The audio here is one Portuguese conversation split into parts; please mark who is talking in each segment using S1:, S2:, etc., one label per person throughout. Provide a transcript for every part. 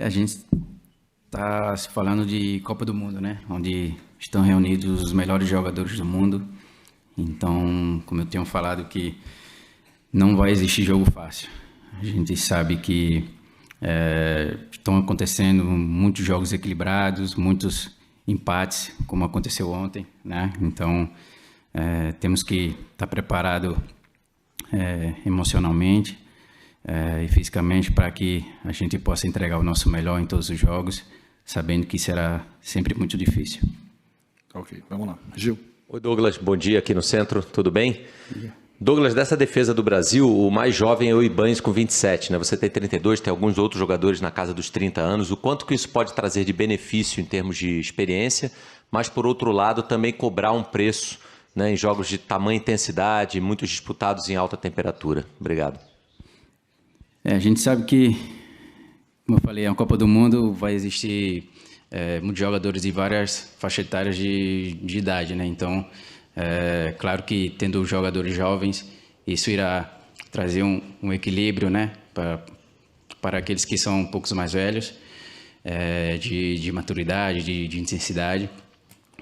S1: A gente está se falando de Copa do Mundo, né? Onde estão reunidos os melhores jogadores do mundo. Então, como eu tenho falado, que não vai existir jogo fácil. A gente sabe que estão acontecendo muitos jogos equilibrados, muitos empates, como aconteceu ontem, né? Então, temos que estar preparado emocionalmente e fisicamente para que a gente possa entregar o nosso melhor em todos os jogos, sabendo que será sempre muito difícil.
S2: Ok, vamos lá. Gil.
S3: Oi, Douglas, bom dia aqui no centro, tudo bem? Douglas, dessa defesa do Brasil, o mais jovem é o Ibañez com 27, né? Você tem 32, tem alguns outros jogadores na casa dos 30 anos. O quanto que isso pode trazer de benefício em termos de experiência, mas por outro lado também cobrar um preço, né, em jogos de tamanha intensidade, muitos disputados em alta temperatura. Obrigado.
S1: A gente sabe que, como eu falei, a Copa do Mundo vai existir muitos jogadores de várias faixas etárias de idade, né? Então, claro que tendo jogadores jovens, isso irá trazer um equilíbrio, né, para aqueles que são um pouco mais velhos, de maturidade, de intensidade,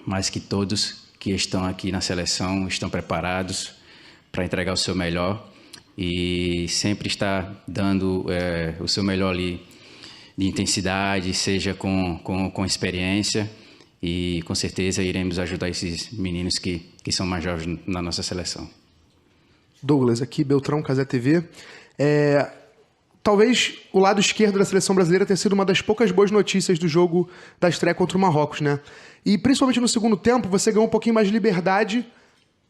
S1: mas que todos que estão aqui na seleção estão preparados para entregar o seu melhor e sempre estar dando o seu melhor ali de intensidade, seja com experiência, e com certeza iremos ajudar esses meninos que são mais jovens na nossa seleção.
S4: Douglas, aqui, Beltrão, Cazé TV. Talvez o lado esquerdo da seleção brasileira tenha sido uma das poucas boas notícias do jogo da estreia contra o Marrocos, né? E principalmente no segundo tempo, você ganhou um pouquinho mais de liberdade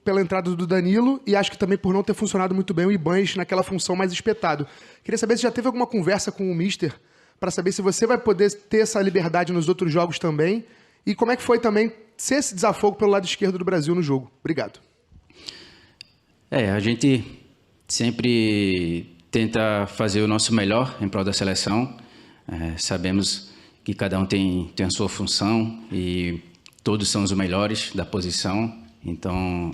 S4: pela entrada do Danilo e acho que também por não ter funcionado muito bem o Ibañez naquela função mais espetado. Queria saber se já teve alguma conversa com o Mister para saber se você vai poder ter essa liberdade nos outros jogos também e como é que foi também ser esse desafogo pelo lado esquerdo do Brasil no jogo. Obrigado.
S1: A gente sempre tenta fazer o nosso melhor em prol da seleção. Sabemos que cada um tem a sua função e todos são os melhores da posição. Então,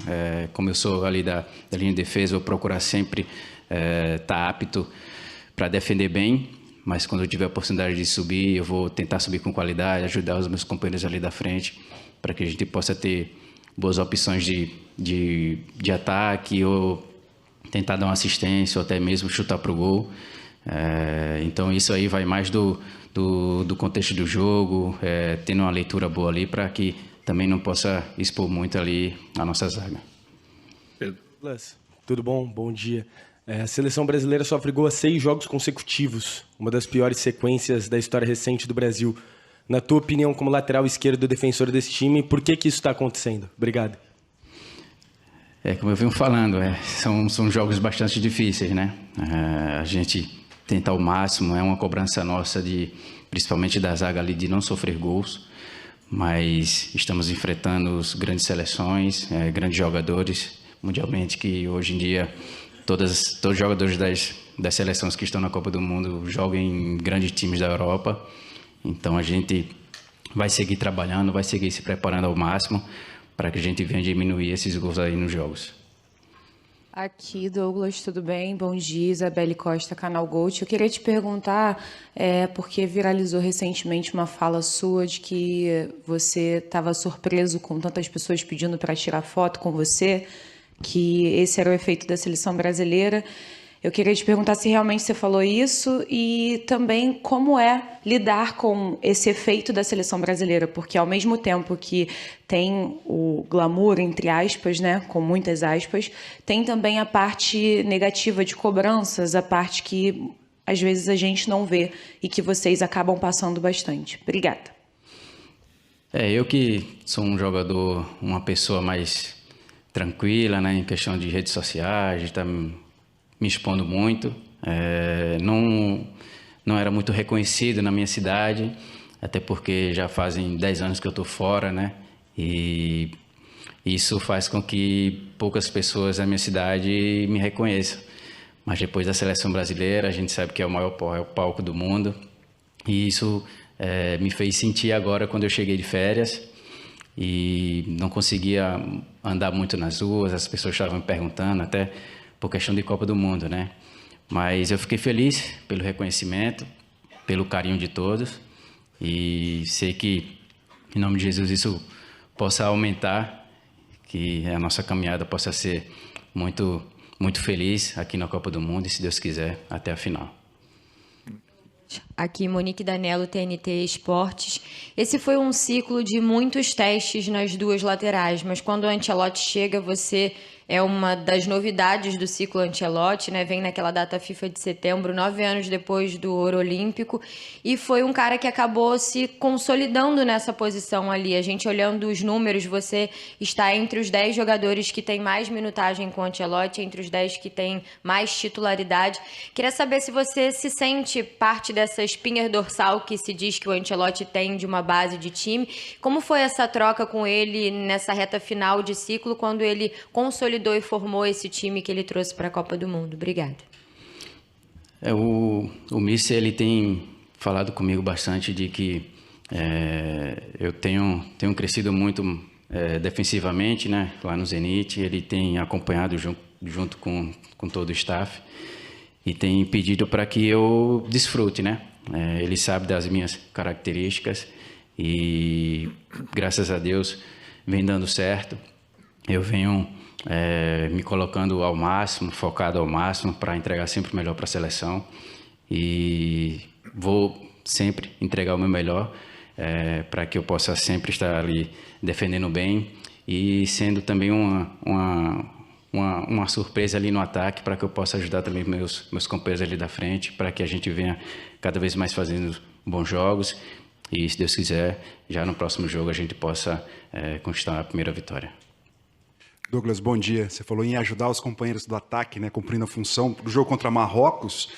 S1: como eu sou ali da linha de defesa, eu vou procurar sempre estar apto para defender bem, mas quando eu tiver a oportunidade de subir, eu vou tentar subir com qualidade, ajudar os meus companheiros ali da frente, para que a gente possa ter boas opções de ataque ou tentar dar uma assistência ou até mesmo chutar para o gol. Então isso aí vai mais do contexto do jogo, tendo uma leitura boa ali para que também não possa expor muito ali a nossa zaga.
S2: Pedro.
S5: Tudo bom? Bom dia. A seleção brasileira sofre gol a 6 jogos consecutivos, uma das piores sequências da história recente do Brasil. Na tua opinião, como lateral esquerdo defensor desse time, por que isso está acontecendo? Obrigado.
S1: Como eu venho falando, são jogos bastante difíceis, né? A gente tenta ao máximo, é uma cobrança nossa, principalmente da zaga ali, de não sofrer gols, mas estamos enfrentando grandes seleções, grandes jogadores, mundialmente, que hoje em dia todos os jogadores das seleções que estão na Copa do Mundo jogam em grandes times da Europa. Então a gente vai seguir trabalhando, vai seguir se preparando ao máximo para que a gente venha diminuir esses gols aí nos jogos.
S6: Aqui, Douglas, tudo bem? Bom dia, Isabelle Costa, Canal Gold. Eu queria te perguntar, porque viralizou recentemente uma fala sua de que você estava surpreso com tantas pessoas pedindo para tirar foto com você, que esse era o efeito da seleção brasileira. Eu queria te perguntar se realmente você falou isso e também como é lidar com esse efeito da seleção brasileira, porque ao mesmo tempo que tem o glamour, entre aspas, né, com muitas aspas, tem também a parte negativa de cobranças, a parte que às vezes a gente não vê e que vocês acabam passando bastante. Obrigada.
S1: Eu que sou um jogador, uma pessoa mais tranquila, né, em questão de redes sociais, de estar me expondo muito, não era muito reconhecido na minha cidade, até porque já fazem 10 anos que eu estou fora, né? E isso faz com que poucas pessoas da minha cidade me reconheçam. Mas depois da seleção brasileira, a gente sabe que é o maior palco do mundo, e isso me fez sentir agora quando eu cheguei de férias e não conseguia andar muito nas ruas, as pessoas estavam me perguntando, até por questão de Copa do Mundo, né? Mas eu fiquei feliz pelo reconhecimento pelo carinho de todos. E sei que, em nome de Jesus, isso possa aumentar, que a nossa caminhada possa ser muito, muito feliz aqui na Copa do Mundo e, se Deus quiser, até a final.
S7: Aqui, Monique Danello, TNT Esportes. Esse foi um ciclo de muitos testes nas duas laterais, mas quando o Ancelotti chega, você é uma das novidades do ciclo Ancelotti, né? Vem naquela data FIFA de setembro, 9 anos depois do Ouro Olímpico, e foi um cara que acabou se consolidando nessa posição ali. A gente olhando os números, você está entre os 10 jogadores que têm mais minutagem com o Ancelotti, entre os 10 que têm mais titularidade. Queria saber se você se sente parte dessa espinha dorsal que se diz que o Ancelotti tem de uma base de time. Como foi essa troca com ele nessa reta final de ciclo, quando ele consolidou e formou esse time que ele trouxe para a Copa do Mundo? Obrigada.
S1: O Mister, ele tem falado comigo bastante de que eu tenho crescido muito defensivamente, né, lá no Zenit. Ele tem acompanhado junto com todo o staff e tem pedido para que eu desfrute, né? Ele sabe das minhas características e, graças a Deus, vem dando certo. Eu venho me colocando ao máximo, focado ao máximo para entregar sempre o melhor para a seleção e vou sempre entregar o meu melhor para que eu possa sempre estar ali defendendo bem e sendo também uma surpresa ali no ataque para que eu possa ajudar também meus companheiros ali da frente, para que a gente venha cada vez mais fazendo bons jogos e, se Deus quiser, já no próximo jogo a gente possa conquistar a primeira vitória.
S8: Douglas, bom dia. Você falou em ajudar os companheiros do ataque, né, cumprindo a função. No jogo contra Marrocos,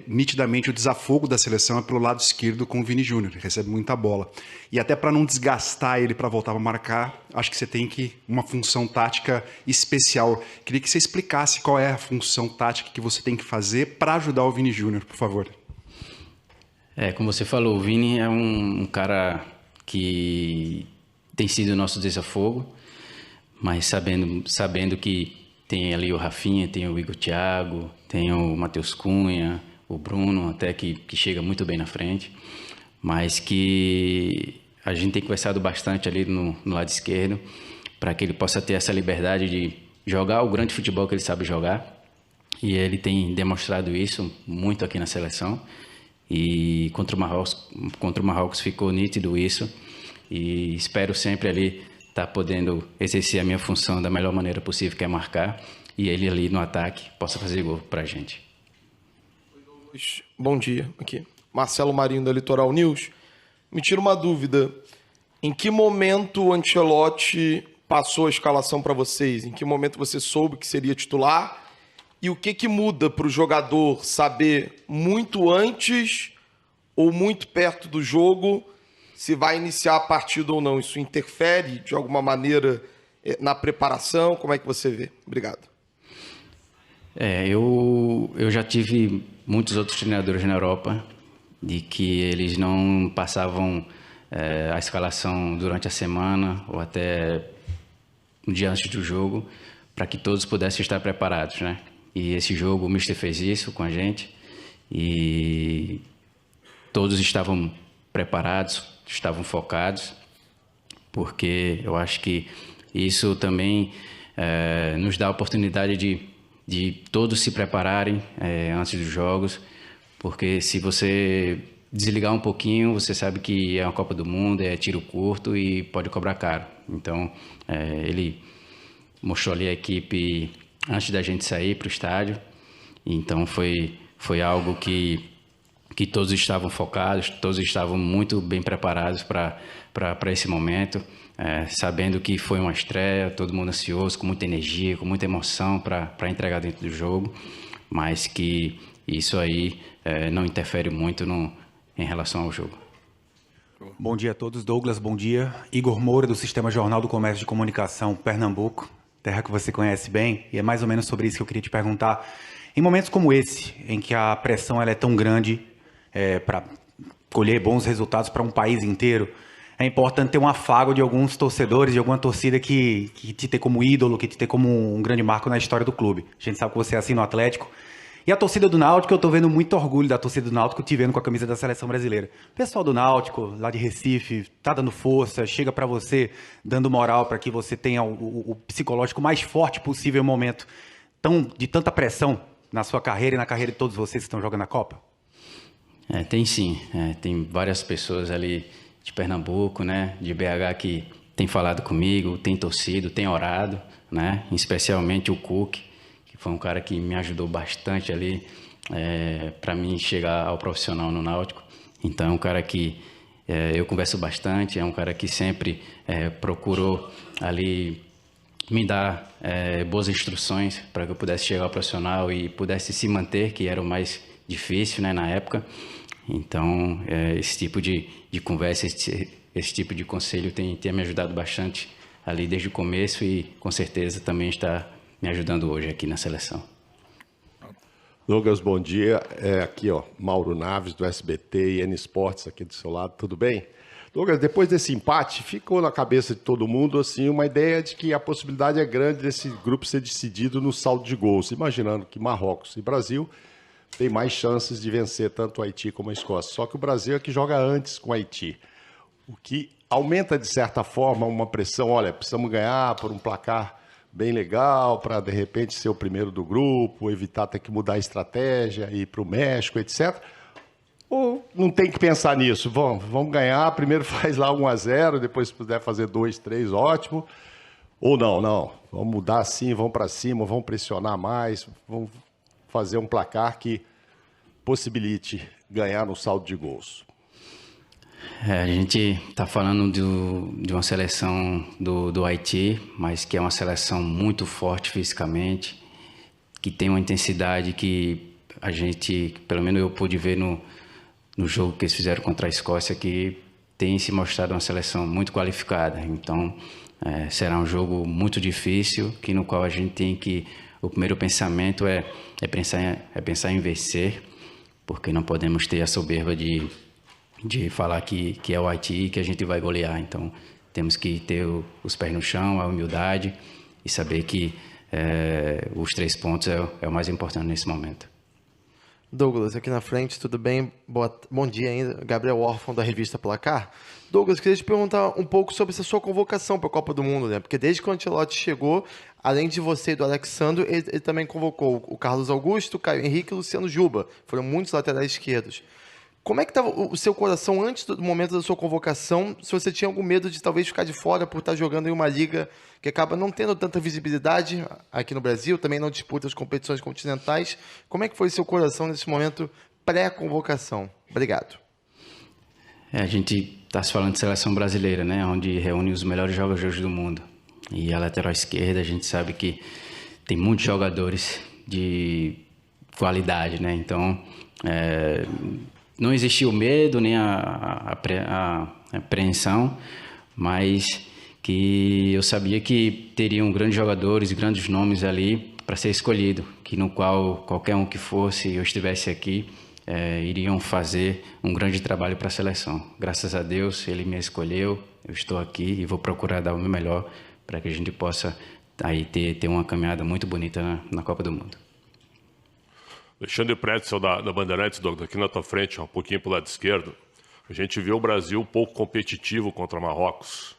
S8: nitidamente o desafogo da seleção é pelo lado esquerdo com o Vini Júnior, ele recebe muita bola. E até para não desgastar ele para voltar para marcar, acho que você tem uma função tática especial. Queria que você explicasse qual é a função tática que você tem que fazer para ajudar o Vini Júnior, por favor.
S1: Como você falou, o Vini é um cara que tem sido o nosso desafogo, mas sabendo que tem ali o Rafinha, tem o Igor Thiago, tem o Matheus Cunha, o Bruno, até que chega muito bem na frente, mas que a gente tem conversado bastante ali no lado esquerdo, para que ele possa ter essa liberdade de jogar o grande futebol que ele sabe jogar, e ele tem demonstrado isso muito aqui na seleção, e contra o Marrocos ficou nítido isso, e espero sempre ali estar podendo exercer a minha função da melhor maneira possível, que é marcar, e ele ali no ataque possa fazer gol pra gente.
S9: Bom dia, aqui. Marcelo Marinho, da Litoral News. Me tira uma dúvida. Em que momento o Ancelotti passou a escalação para vocês? Em que momento você soube que seria titular? E o que muda para o jogador saber muito antes ou muito perto do jogo se vai iniciar a partida ou não? Isso interfere de alguma maneira na preparação? Como é que você vê? Obrigado.
S1: Eu já tive muitos outros treinadores na Europa de que eles não passavam a escalação durante a semana ou até um dia antes do jogo, para que todos pudessem estar preparados, né? E esse jogo o Mister fez isso com a gente e todos estavam preparados, estavam focados, porque eu acho que isso também nos dá a oportunidade de todos se prepararem antes dos jogos, porque se você desligar um pouquinho, você sabe que é uma Copa do Mundo, é tiro curto e pode cobrar caro. Então, ele mostrou ali a equipe antes da gente sair para o estádio, então foi algo que todos estavam focados, todos estavam muito bem preparados para esse momento, sabendo que foi uma estreia, todo mundo ansioso, com muita energia, com muita emoção para entregar dentro do jogo, mas que isso aí não interfere muito em relação ao jogo.
S10: Bom dia a todos. Douglas, bom dia. Igor Moura, do Sistema Jornal do Comércio de Comunicação, Pernambuco, terra que você conhece bem, e é mais ou menos sobre isso que eu queria te perguntar. Em momentos como esse, em que a pressão ela é tão grande para colher bons resultados para um país inteiro, é importante ter um afago de alguns torcedores, de alguma torcida que te tem como ídolo, que te tem como um grande marco na história do clube. A gente sabe que você é assim no Atlético. E a torcida do Náutico, eu tô vendo muito orgulho da torcida do Náutico te vendo com a camisa da seleção brasileira. O pessoal do Náutico, lá de Recife, tá dando força, chega para você, dando moral para que você tenha o psicológico mais forte possível em um momento de tanta pressão na sua carreira e na carreira de todos vocês que estão jogando a Copa?
S1: Tem sim. Tem várias pessoas ali de Pernambuco, né, de BH que tem falado comigo, tem torcido, tem orado, né, especialmente o Cook, que foi um cara que me ajudou bastante ali para mim chegar ao profissional no Náutico. Então é um cara que eu converso bastante, é um cara que sempre procurou ali me dar boas instruções para que eu pudesse chegar ao profissional e pudesse se manter, que era o mais difícil, né, na época. Então, esse tipo de conversa, esse tipo de conselho tem me ajudado bastante ali desde o começo e, com certeza, também está me ajudando hoje aqui na seleção.
S11: Douglas, bom dia. Aqui, Mauro Naves, do SBT e N Esportes, aqui do seu lado. Tudo bem? Douglas, depois desse empate, ficou na cabeça de todo mundo assim, uma ideia de que a possibilidade é grande desse grupo ser decidido no saldo de gols, imaginando que Marrocos e Brasil tem mais chances de vencer tanto o Haiti como a Escócia. Só que o Brasil é que joga antes com o Haiti, o que aumenta, de certa forma, uma pressão. Olha, precisamos ganhar por um placar bem legal para, de repente, ser o primeiro do grupo, evitar ter que mudar a estratégia, ir para o México, etc. Ou não tem que pensar nisso? Vamos ganhar, primeiro faz lá 1-0, depois se puder fazer 2, 3, ótimo. Ou não, vamos mudar assim, vamos para cima, vamos pressionar mais, vamos fazer um placar que possibilite ganhar no saldo de gols.
S1: A gente está falando de uma seleção do Haiti, mas que é uma seleção muito forte fisicamente, que tem uma intensidade que a gente, pelo menos eu pude ver no jogo que eles fizeram contra a Escócia, que tem se mostrado uma seleção muito qualificada. Então, será um jogo muito difícil, no qual a gente tem que... O primeiro pensamento é pensar em vencer, porque não podemos ter a soberba de falar que é o Haiti e que a gente vai golear. Então, temos que ter os pés no chão, a humildade e saber que os 3 pontos é o mais importante nesse momento.
S12: Douglas, aqui na frente, tudo bem? Bom dia ainda. Gabriel Órfão, da revista Placar. Douglas, queria te perguntar um pouco sobre essa sua convocação para a Copa do Mundo, né? Porque desde que o Ancelotti chegou, além de você e do Alexandre, ele também convocou o Carlos Augusto, o Caio Henrique e o Luciano Juba. Foram muitos laterais esquerdos. Como é que estava o seu coração antes do momento da sua convocação? Se você tinha algum medo de talvez ficar de fora por estar jogando em uma liga que acaba não tendo tanta visibilidade aqui no Brasil, também não disputa as competições continentais. Como é que foi seu coração nesse momento pré-convocação? Obrigado.
S1: A gente está se falando de seleção brasileira, né? Onde reúne os melhores jogadores do mundo. E a lateral esquerda, a gente sabe que tem muitos jogadores de qualidade, né? Então, não existia o medo nem a apreensão, mas que eu sabia que teriam grandes jogadores, grandes nomes ali para ser escolhido, que no qual qualquer um que fosse eu estivesse aqui, iriam fazer um grande trabalho para a seleção. Graças a Deus, ele me escolheu, eu estou aqui e vou procurar dar o meu melhor para que a gente possa aí ter uma caminhada muito bonita na Copa do Mundo.
S13: Alexandre Pretzel, da Bandeirantes, aqui na tua frente, um pouquinho para o lado esquerdo. A gente viu o Brasil pouco competitivo contra Marrocos.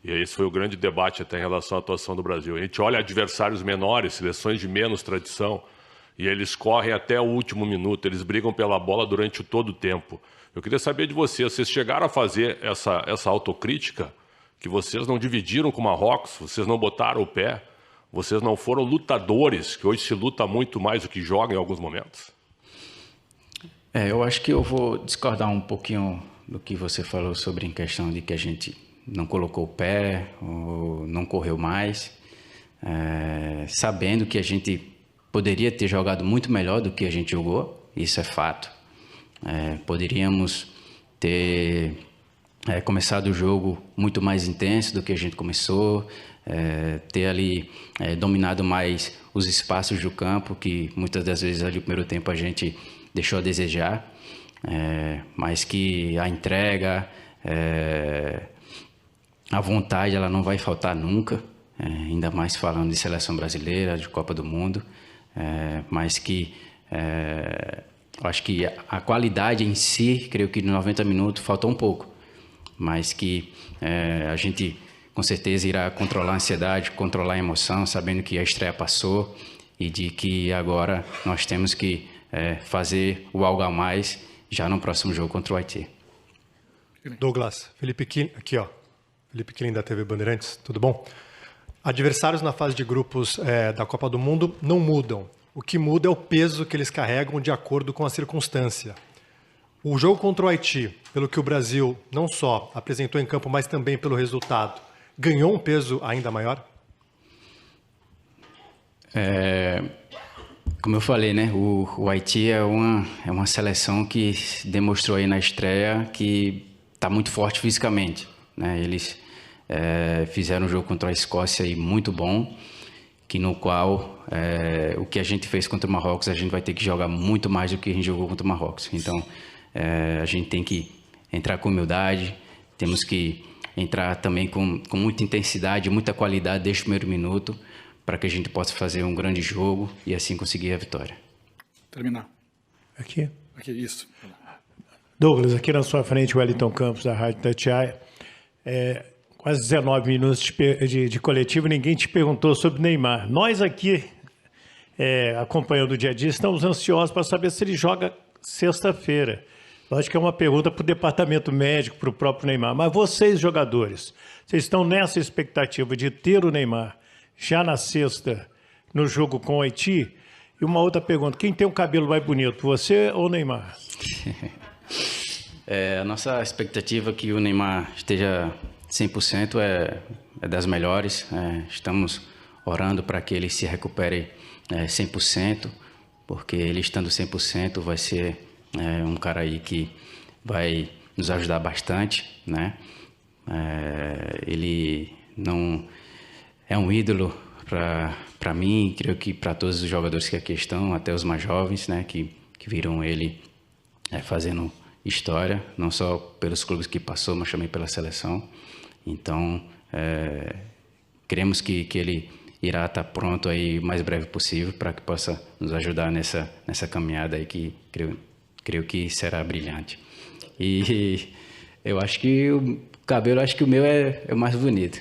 S13: E esse foi o grande debate até em relação à atuação do Brasil. A gente olha adversários menores, seleções de menos tradição, e eles correm até o último minuto, eles brigam pela bola durante todo o tempo. Eu queria saber de vocês chegaram a fazer essa autocrítica, que vocês não dividiram com o Marrocos, vocês não botaram o pé, vocês não foram lutadores, que hoje se luta muito mais do que joga em alguns momentos?
S1: Eu acho que eu vou discordar um pouquinho do que você falou sobre em questão de que a gente não colocou o pé, ou não correu mais, sabendo que a gente poderia ter jogado muito melhor do que a gente jogou, isso é fato. Poderíamos ter começado o jogo muito mais intenso do que a gente começou, ter ali dominado mais os espaços do campo, que muitas das vezes ali no primeiro tempo a gente deixou a desejar, mas que a entrega, a vontade, ela não vai faltar nunca, ainda mais falando de seleção brasileira, de Copa do Mundo, mas que Acho que a qualidade em si, creio que nos 90 minutos faltou um pouco, mas que a gente com certeza irá controlar a ansiedade, controlar a emoção, sabendo que a estreia passou e de que agora nós temos que fazer o algo a mais já no próximo jogo contra o Haiti.
S14: Douglas, Felipe Killing, aqui ó, Felipe Killing da TV Bandeirantes, tudo bom? Adversários na fase de grupos da Copa do Mundo não mudam. O que muda é o peso que eles carregam de acordo com a circunstância. O jogo contra o Haiti, pelo que o Brasil não só apresentou em campo, mas também pelo resultado, ganhou um peso ainda maior?
S1: Como eu falei, né? O Haiti é uma seleção que demonstrou aí na estreia que está muito forte fisicamente, né? Eles fizeram um jogo contra a Escócia aí muito bom, que no qual o que a gente fez contra o Marrocos, a gente vai ter que jogar muito mais do que a gente jogou contra o Marrocos. Então, a gente tem que entrar com humildade, temos que entrar também com muita intensidade, muita qualidade desde o primeiro minuto, para que a gente possa fazer um grande jogo e assim conseguir a vitória.
S2: Terminar.
S14: Aqui.
S2: Aqui, isso.
S15: Douglas, aqui na sua frente, o Wellington Campos, da Rádio Tatiaia. Quase 19 minutos de coletivo, ninguém te perguntou sobre Neymar. Nós aqui, acompanhando o dia a dia, estamos ansiosos para saber se ele joga sexta-feira. Lógico que é uma pergunta para o departamento médico, para o próprio Neymar. Mas vocês, jogadores, vocês estão nessa expectativa de ter o Neymar já na sexta, no jogo com o Haiti? E uma outra pergunta, quem tem o cabelo mais bonito, você ou o Neymar?
S1: A nossa expectativa é que o Neymar esteja 100% é das melhores. Estamos orando para que ele se recupere 100%, porque ele estando 100% vai ser um cara aí que vai nos ajudar bastante, né? Ele não é um ídolo para mim, creio que para todos os jogadores que aqui estão, até os mais jovens, né? Que viram ele fazendo história, não só pelos clubes que passou, mas também pela seleção. Então, queremos que ele irá estar pronto aí o mais breve possível para que possa nos ajudar nessa caminhada aí que creio que será brilhante. E eu acho que o cabelo, acho que o meu é o mais bonito.